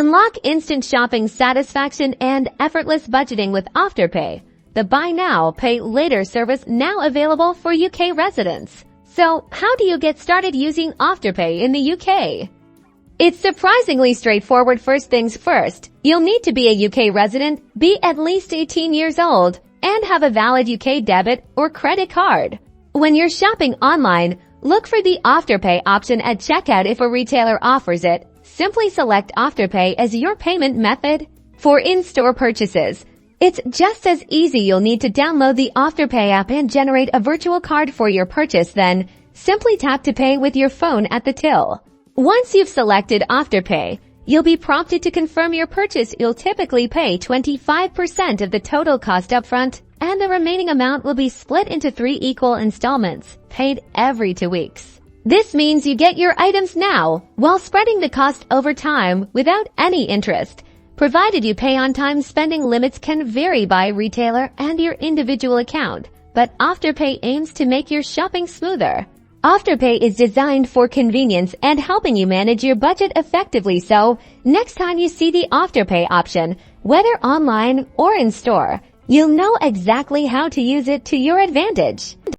Unlock instant shopping satisfaction and effortless budgeting with Afterpay, the buy now, pay later service now available for UK residents. So, how do you get started using Afterpay in the UK? It's surprisingly straightforward. First things first, you'll need to be a UK resident, be at least 18 years old, and have a valid UK debit or credit card. When you're shopping online, look for the Afterpay option at checkout. If a retailer offers it, simply select Afterpay as your payment method. For in-store purchases, it's just as easy. You'll need to download the Afterpay app and generate a virtual card for your purchase. Then, simply tap to pay with your phone at the till. Once you've selected Afterpay, you'll be prompted to confirm your purchase. You'll typically pay 25% of the total cost upfront, and the remaining amount will be split into 3 equal installments, paid every 2 weeks. This means you get your items now, while spreading the cost over time without any interest, provided you pay on time. Spending limits can vary by retailer and your individual account, but Afterpay aims to make your shopping smoother. Afterpay is designed for convenience and helping you manage your budget effectively. So, next time you see the Afterpay option, whether online or in store, you'll know exactly how to use it to your advantage.